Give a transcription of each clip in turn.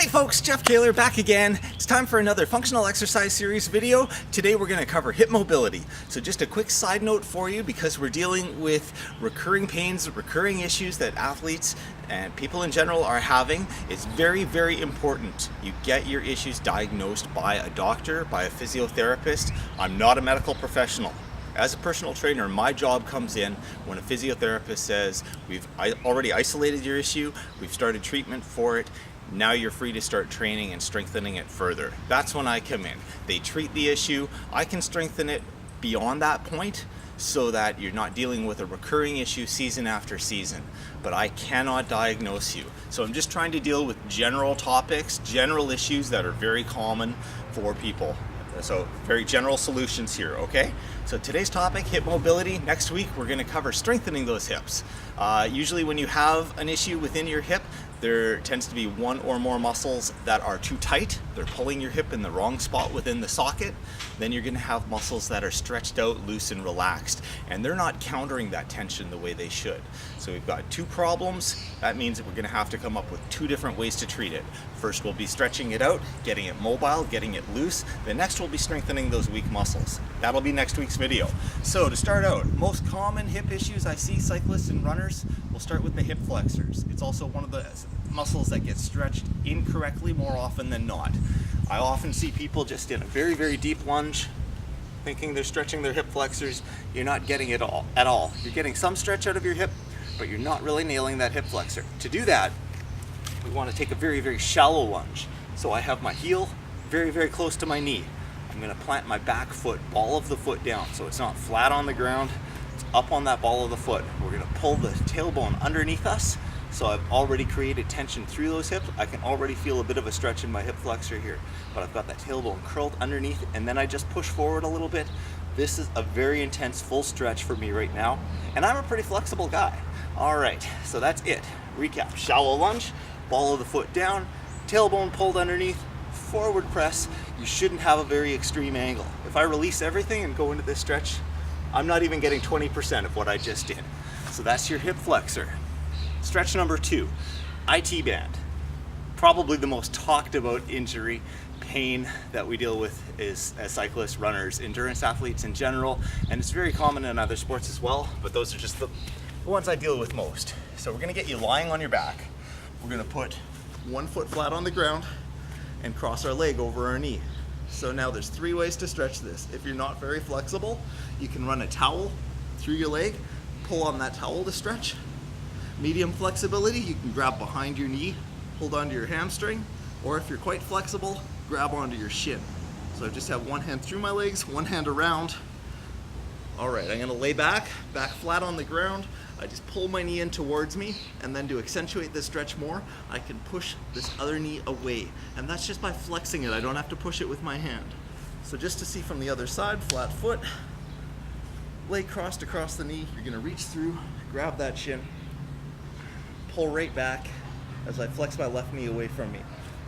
Hey folks, Jeff Kehler back again. It's time for another functional exercise series video. Today we're going to cover hip mobility. So just a quick side note for you, because we're dealing with recurring pains, recurring issues that athletes and people in general are having. It's very, very important you get your issues diagnosed by a doctor, by a physiotherapist. I'm not a medical professional. As a personal trainer, my job comes in when a physiotherapist says, we've already isolated your issue, we've started treatment for it, now you're free to start training and strengthening it further. That's when I come in. They treat the issue. I can strengthen it beyond that point so that you're not dealing with a recurring issue season after season. But I cannot diagnose you. So I'm just trying to deal with general topics, general issues that are very common for people. So very general solutions here, okay? So today's topic, hip mobility. Next week, we're gonna cover strengthening those hips. Usually when you have an issue within your hip, there tends to be one or more muscles that are too tight. They're pulling your hip in the wrong spot within the socket. Then you're gonna have muscles that are stretched out, loose, and relaxed. And they're not countering that tension the way they should. So we've got two problems. That means that we're gonna have to come up with two different ways to treat it. First, we'll be stretching it out, getting it mobile, getting it loose. The next, we'll be strengthening those weak muscles. That'll be next week's video. So to start out, most common hip issues I see cyclists and runners, we'll start with the hip flexors. It's also one of the muscles that get stretched incorrectly more often than not. I often see people just in a very, very deep lunge, thinking they're stretching their hip flexors. You're not getting it all at all. You're getting some stretch out of your hip, but you're not really nailing that hip flexor. To do that, we want to take a very, very shallow lunge. So I have my heel very, very close to my knee. I'm going to plant my back foot, ball of the foot down, so it's not flat on the ground, it's up on that ball of the foot. We're going to pull the tailbone underneath us, so I've already created tension through those hips. I can already feel a bit of a stretch in my hip flexor here, but I've got that tailbone curled underneath, and then I just push forward a little bit. This is a very intense full stretch for me right now, and I'm a pretty flexible guy. All right, so that's it. Recap: shallow lunge, ball of the foot down, tailbone pulled underneath, forward press. You shouldn't have a very extreme angle. If I release everything and go into this stretch, I'm not even getting 20% of what I just did. So that's your hip flexor. Stretch number 2, IT band. Probably the most talked about injury, pain that we deal with is as cyclists, runners, endurance athletes in general, and it's very common in other sports as well, but those are just the ones I deal with most. So we're gonna get you lying on your back. We're gonna put one foot flat on the ground and cross our leg over our knee. So now there's 3 ways to stretch this. If you're not very flexible, you can run a towel through your leg, pull on that towel to stretch. Medium flexibility, you can grab behind your knee, hold onto your hamstring, or if you're quite flexible, grab onto your shin. So I just have one hand through my legs, one hand around. All right, I'm gonna lay back flat on the ground. I just pull my knee in towards me, and then to accentuate this stretch more, I can push this other knee away. And that's just by flexing it. I don't have to push it with my hand. So just to see from the other side, flat foot, leg crossed across the knee. You're gonna reach through, grab that shin, pull right back as I flex my left knee away from me.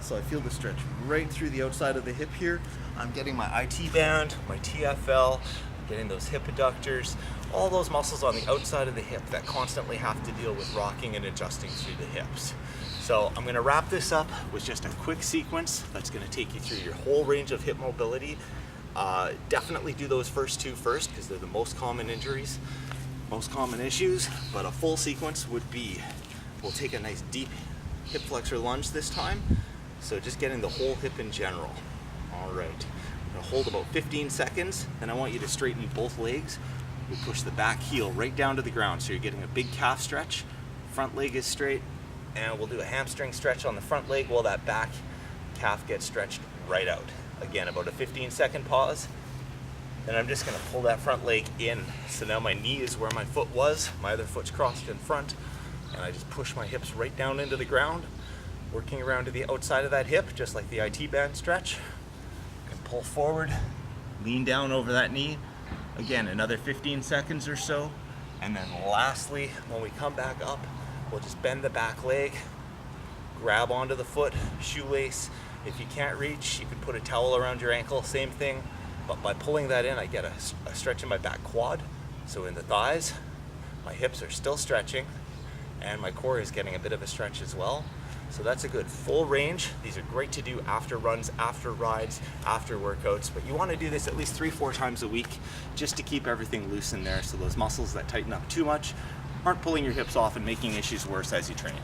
So I feel the stretch right through the outside of the hip here. I'm getting my IT band, my TFL, getting those hip adductors, all those muscles on the outside of the hip that constantly have to deal with rocking and adjusting through the hips. So I'm gonna wrap this up with just a quick sequence that's gonna take you through your whole range of hip mobility. Definitely do those first 2 first, because they're the most common injuries, most common issues, but a full sequence would be, we'll take a nice deep hip flexor lunge this time. So just getting the whole hip in general. All right. Hold about 15 seconds, then I want you to straighten both legs. We push the back heel right down to the ground, so you're getting a big calf stretch. Front leg is straight, and we'll do a hamstring stretch on the front leg while that back calf gets stretched right out. Again, about a 15-second pause. Then I'm just gonna pull that front leg in. So now my knee is where my foot was, my other foot's crossed in front, and I just push my hips right down into the ground, working around to the outside of that hip, just like the IT band stretch. Pull forward, lean down over that knee. Again, another 15 seconds or so. And then lastly, when we come back up, we'll just bend the back leg, grab onto the foot, shoelace. If you can't reach, you can put a towel around your ankle, same thing. But by pulling that in, I get a stretch in my back quad. So in the thighs, my hips are still stretching, and my core is getting a bit of a stretch as well. So that's a good full range. These are great to do after runs, after rides, after workouts, but you want to do this at least 3-4 times a week just to keep everything loose in there so those muscles that tighten up too much aren't pulling your hips off and making issues worse as you train.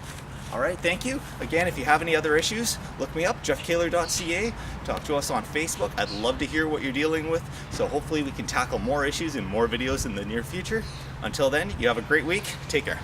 All right, thank you. Again, if you have any other issues, look me up, jeffkehler.ca. Talk to us on Facebook. I'd love to hear what you're dealing with, so hopefully we can tackle more issues in more videos in the near future. Until then, you have a great week. Take care.